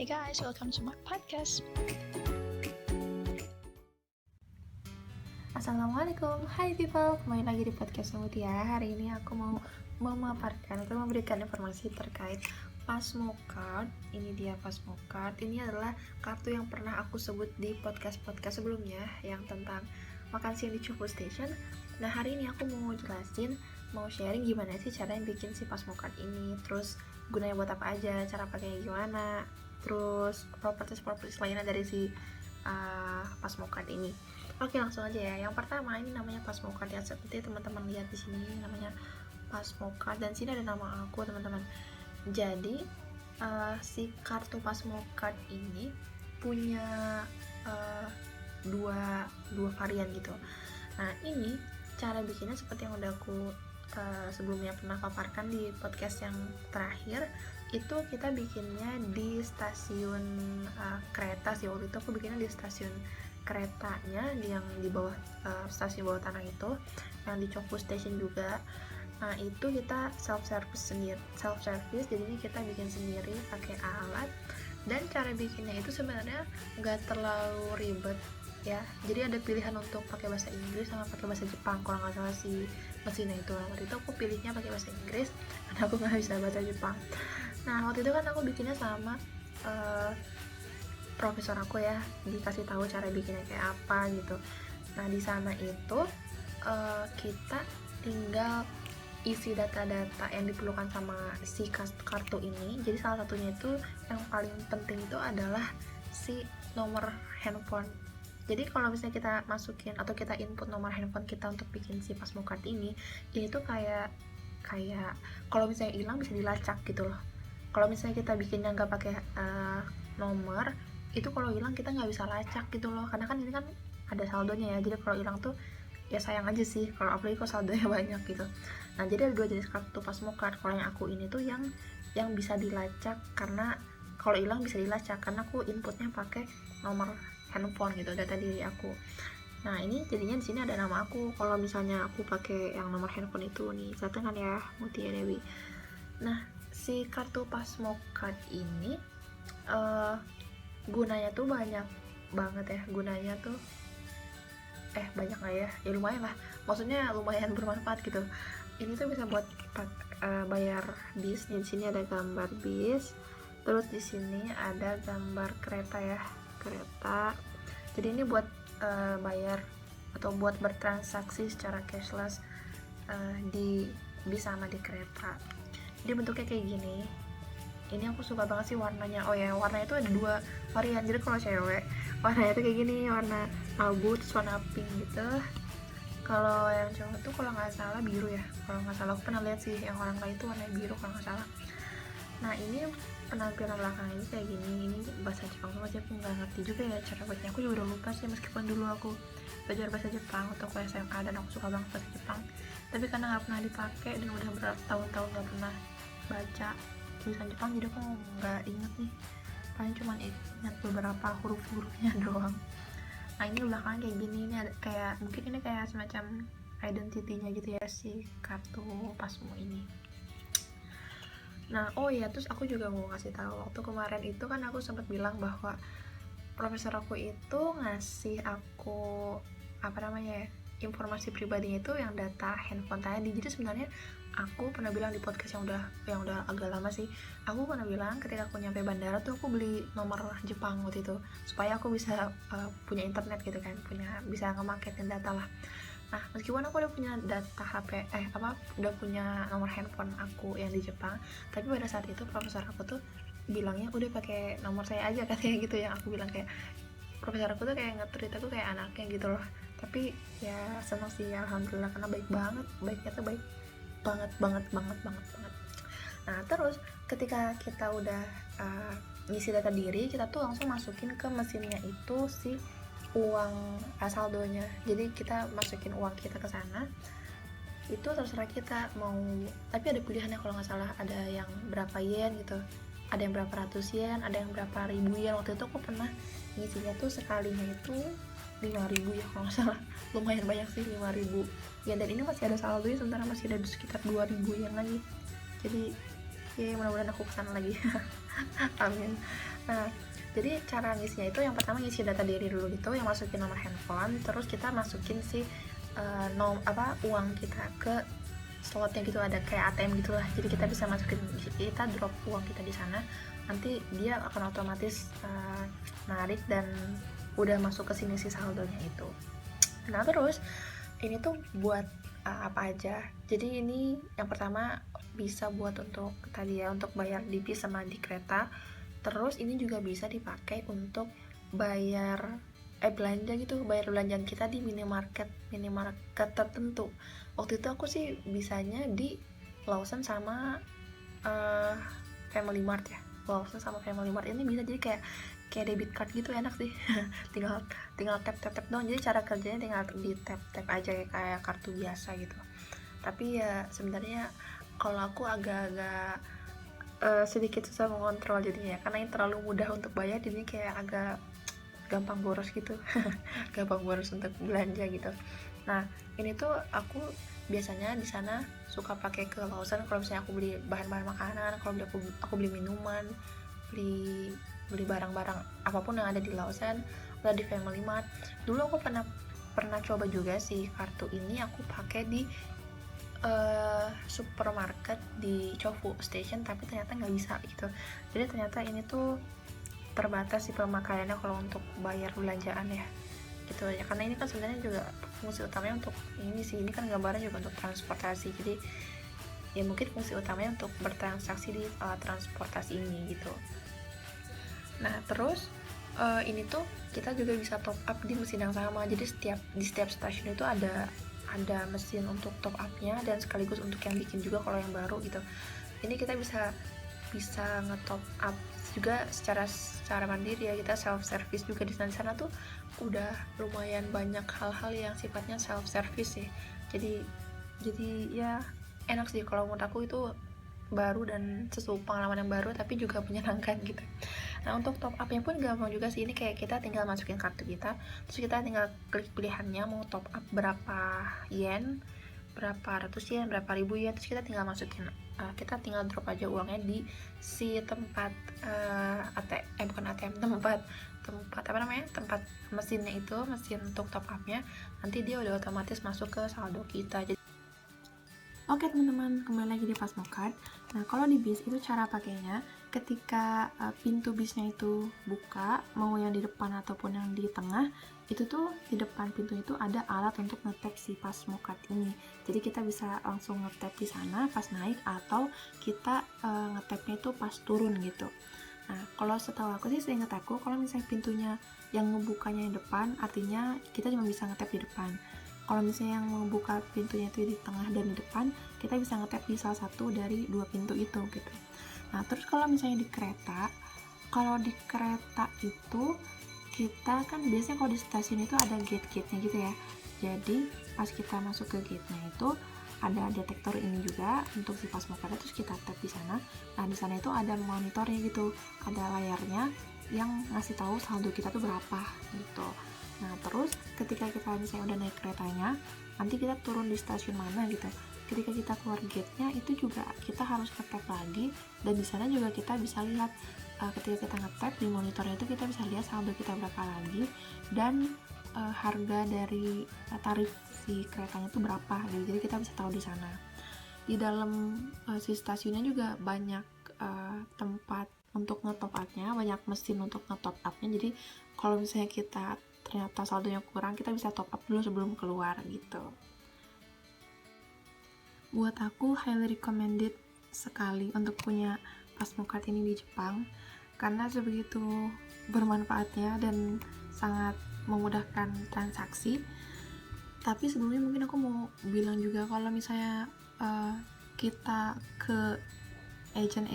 guys, welcome to my podcast. Assalamualaikum, hai people, kembali lagi di podcast Mutia. Hari ini aku mau memaparkan atau memberikan informasi terkait Pasmocard. Ini dia Pasmocard. Ini adalah kartu yang pernah aku sebut di podcast-podcast sebelumnya yang tentang makan siang di Cupu Station. Nah, hari ini aku mau jelasin, mau sharing gimana sih cara yang bikin si Pasmocard ini, terus gunanya buat apa aja, cara pakainya gimana, terus properties lainnya dari si Pasmocard ini. Oke, langsung aja ya. Yang pertama, ini namanya Pasmocard ya. Seperti teman-teman lihat di sini, namanya Pasmocard, dan sini ada nama aku, teman-teman. Jadi si kartu Pasmocard ini punya dua varian gitu. Nah, ini cara bikinnya seperti yang udah aku sebelumnya pernah paparkan di podcast yang terakhir. Itu kita bikinnya di stasiun kereta sih. Waktu itu aku bikinnya di stasiun keretanya yang di bawah stasiun bawah tanah itu, yang di Chopu Station juga. Nah, itu kita self service, jadinya kita bikin sendiri pakai alat. Dan cara bikinnya itu sebenarnya nggak terlalu ribet ya. Jadi ada pilihan untuk pakai bahasa Inggris sama pakai bahasa Jepang kalau nggak salah si mesinnya itu. Waktu itu aku pilihnya pakai bahasa Inggris karena aku nggak bisa bahasa Jepang. Nah, waktu itu kan aku bikinnya sama profesor aku ya, dikasih tahu cara bikinnya kayak apa gitu. Nah, di sana itu kita tinggal isi data-data yang diperlukan sama si kartu ini. Jadi salah satunya itu yang paling penting itu adalah si nomor handphone. Jadi kalau misalnya kita masukin atau kita input nomor handphone kita untuk bikin si Pasmocard ini tuh kayak kalau misalnya hilang bisa dilacak gitu loh. Kalau misalnya kita bikinnya nggak pakai nomor, itu kalau hilang kita nggak bisa lacak gitu loh, karena kan ini kan ada saldonya ya. Jadi kalau hilang tuh ya sayang aja sih, kalau apalagi kalau saldonya banyak gitu. Nah, jadi ada dua jenis kartu Pasmocard. Kalau yang aku ini tuh yang bisa dilacak, karena kalau hilang bisa dilacak karena aku inputnya pakai nomor handphone gitu, data diri aku. Nah, ini jadinya di sini ada nama aku. Kalau misalnya aku pakai yang nomor handphone itu nih, misalkan kan ya, Mutia Dewi. Nah, si kartu Pasmocard ini gunanya tuh banyak banget ya. Gunanya tuh banyak nggak ya? Ya lumayan lah. Maksudnya lumayan bermanfaat gitu. Ini tuh bisa buat bayar bis. Di sini ada gambar bis. Terus di sini ada gambar kereta ya, kereta. Jadi ini buat bayar atau buat bertransaksi secara cashless di bis sama di kereta. Jadi bentuknya kayak gini. Ini aku suka banget sih warnanya. Oh ya, warnanya itu ada dua varian. Jadi kalau cewek warnanya itu kayak gini, warna abu terus warna pink gitu. Kalau yang cowok tuh kalau nggak salah biru ya. Kalau nggak salah, aku pernah lihat sih yang orang lain itu warna biru kalau nggak salah. Nah, ini penampilan belakang ini kayak gini. Ini bahasa Jepang semua sih, aku nggak ngerti juga ya cara bacanya. Aku juga udah lupa sih, meskipun dulu aku belajar bahasa Jepang atau ke SMA dan aku suka banget bahasa Jepang. Tapi karena nggak pernah dipakai dan udah bertahun-tahun nggak pernah baca tulisan Jepang, jadi aku nggak inget nih, paling cuma ingat beberapa huruf-hurufnya doang. Nah, ini belakangnya kayak gini. Ini ada kayak, mungkin ini kayak semacam identity-nya gitu ya si kartu Pasmo ini. Nah, oh ya, terus aku juga mau kasih tahu, waktu kemarin itu kan aku sempat bilang bahwa profesor aku itu ngasih aku informasi pribadinya itu yang data handphone tadi. Jadi sebenarnya aku pernah bilang di podcast yang udah agak lama sih, aku pernah bilang ketika aku nyampe bandara tuh aku beli nomor Jepang waktu itu supaya aku bisa punya internet gitu kan, bisa ngemaketin data lah. Nah, meskipun aku udah punya data HP udah punya nomor handphone aku yang di Jepang, tapi pada saat itu profesor aku tuh bilangnya udah pakai nomor saya aja katanya gitu. Yang aku bilang kayak profesor aku tuh kayak nge-treat aku kayak anaknya gitu loh. Tapi ya senang sih, alhamdulillah, karena baiknya tuh baik banget. Nah, terus ketika kita udah ngisi data diri, kita tuh langsung masukin ke mesinnya itu si uang saldonya. Jadi kita masukin uang kita ke sana, itu terserah kita mau, tapi ada pilihannya kalau nggak salah, ada yang berapa yen gitu, ada yang berapa ratus yen, ada yang berapa ribu yen. Waktu itu aku pernah ngisinya tuh sekalinya itu 5.000 ya kalau nggak salah, lumayan banyak sih 5.000 ya. Dan ini masih ada saldonya, sementara masih ada sekitar 2.000 yen lagi. Jadi ya mudah-mudahan aku kesana lagi. Amin. Nah, jadi cara ngisinya itu yang pertama ngisi data diri dulu gitu, yang masukin nomor handphone, terus kita masukin si uang kita ke slotnya gitu, ada kayak ATM gitulah. Jadi kita bisa masukin, kita drop uang kita di sana, nanti dia akan otomatis narik dan udah masuk ke sini si saldonya itu. Nah, terus ini tuh buat apa aja. Jadi ini yang pertama bisa buat untuk tadi ya, untuk bayar di bis sama di kereta. Terus ini juga bisa dipakai untuk bayar belanja gitu, bayar belanjaan kita di minimarket tertentu. Waktu itu aku sih bisanya di Lawson sama Family Mart ya. Lawson sama Family Mart ini bisa jadi kayak debit card gitu, enak sih. tinggal tap dong. Jadi cara kerjanya tinggal di tap aja kayak kartu biasa gitu. Tapi ya sebenarnya kalau aku agak-agak sedikit susah mengontrol jadinya ya, karena ini terlalu mudah untuk bayar, jadi kayak agak gampang boros gitu. Gampang boros untuk belanja gitu. Nah, ini tuh aku biasanya di sana suka pakai ke Lawson kalau misalnya aku beli bahan-bahan makanan, kalau aku beli minuman, beli barang-barang apapun yang ada di Lawson atau di Family Mart. Dulu aku pernah coba juga sih kartu ini aku pakai di supermarket di Chofu Station, tapi ternyata nggak bisa gitu. Jadi ternyata ini tuh terbatas sih pemakaiannya kalau untuk bayar belanjaan ya gitu ya, karena ini kan sebenarnya juga fungsi utamanya untuk ini kan gambarnya juga untuk transportasi, jadi ya mungkin fungsi utamanya untuk bertransaksi di transportasi ini gitu. Nah, terus ini tuh kita juga bisa top up di mesin yang sama. Jadi di setiap stasiun itu ada mesin untuk top upnya dan sekaligus untuk yang bikin juga kalau yang baru gitu. Ini kita bisa nge-top up juga secara mandiri ya, kita self service juga di sana tuh udah lumayan banyak hal-hal yang sifatnya self service ya. Jadi ya enak sih kalau menurut aku, itu baru dan sesuatu pengalaman yang baru tapi juga menyenangkan gitu. Nah, untuk top upnya pun gampang juga sih. Ini kayak kita tinggal masukin kartu kita, terus kita tinggal klik pilihannya mau top up berapa yen, berapa ratus yen, berapa ribu yen, terus kita tinggal masukin, kita tinggal drop aja uangnya di si tempat tempat mesinnya itu, mesin untuk top upnya. Nanti dia udah otomatis masuk ke saldo kita. Oke teman-teman, kembali lagi di Pasmocard. Nah, kalau di bis itu cara pakainya, ketika pintu bisnya itu buka, mau yang di depan ataupun yang di tengah, itu tuh di depan pintu itu ada alat untuk nge-tap si Pasmocard ini. Jadi kita bisa langsung nge-tap di sana pas naik, atau kita nge-tapnya itu pas turun gitu. Nah, kalau setahu aku sih, seingat aku, kalau misalnya pintunya yang ngebukanya yang depan, artinya kita cuma bisa nge-tap di depan. Kalau misalnya yang membuka pintunya itu di tengah dan di depan, kita bisa nge-tap di salah satu dari dua pintu itu gitu. Nah, terus kalau misalnya di kereta itu kita kan biasanya kalau di stasiun itu ada gate-gate-nya gitu ya. Jadi pas kita masuk ke gate-nya itu ada detektor ini juga untuk si Pasmocard, terus kita tap di sana. Nah, di sana itu ada monitornya gitu, ada layarnya yang ngasih tahu saldo kita tuh berapa gitu. Nah, terus ketika kita misalnya udah naik keretanya, nanti kita turun di stasiun mana gitu. Ketika kita keluar gate-nya itu juga kita harus nge-tap lagi, dan di sana juga kita bisa lihat ketika kita nge-tap di monitornya itu kita bisa lihat saldo kita berapa lagi, dan harga dari tarif si keretanya itu berapa gitu. Jadi kita bisa tahu di sana. Di dalam si stasiunnya juga banyak tempat untuk nge-top up-nya, banyak mesin untuk nge-top up-nya. Jadi kalau misalnya kita ternyata saldonya kurang, kita bisa top up dulu sebelum keluar gitu. Buat aku highly recommended sekali untuk punya Pasmocard ini di Jepang, karena sebegitu bermanfaatnya dan sangat memudahkan transaksi. Tapi sebelumnya mungkin aku mau bilang juga, kalau misalnya kita ke agent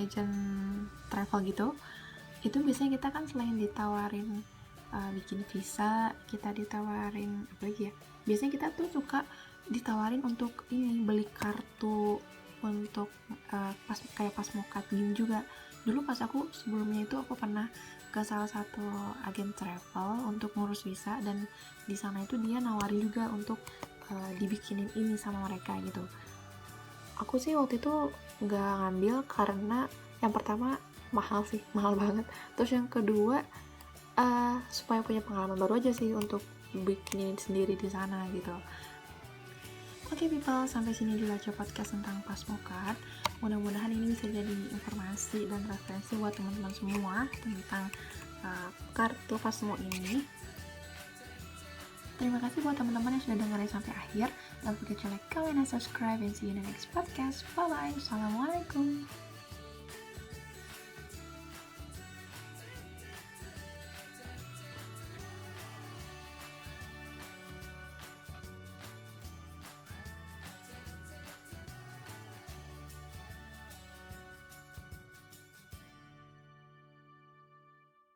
travel gitu, itu biasanya kita kan selain ditawarin bikin visa, kita ditawarin apa lagi ya, biasanya kita tuh suka ditawarin untuk ini, beli kartu untuk kayak Pasmocard BIM juga. Dulu pas aku sebelumnya itu aku pernah ke salah satu agen travel untuk ngurus visa, dan di sana itu dia nawarin juga untuk dibikinin ini sama mereka gitu. Aku sih waktu itu nggak ngambil karena yang pertama mahal sih, mahal banget. Terus yang kedua, supaya punya pengalaman baru aja sih untuk bikin sendiri di sana gitu. Oke people, sampai sini dulu aja podcast tentang Pasmokat. Mudah-mudahan ini bisa jadi informasi dan referensi buat teman-teman semua tentang kartu Pasmo ini. Terima kasih buat teman-teman yang sudah dengerin sampai akhir. Don't forget to like, comment, and subscribe, and see you in the next podcast. Bye-bye. Assalamualaikum.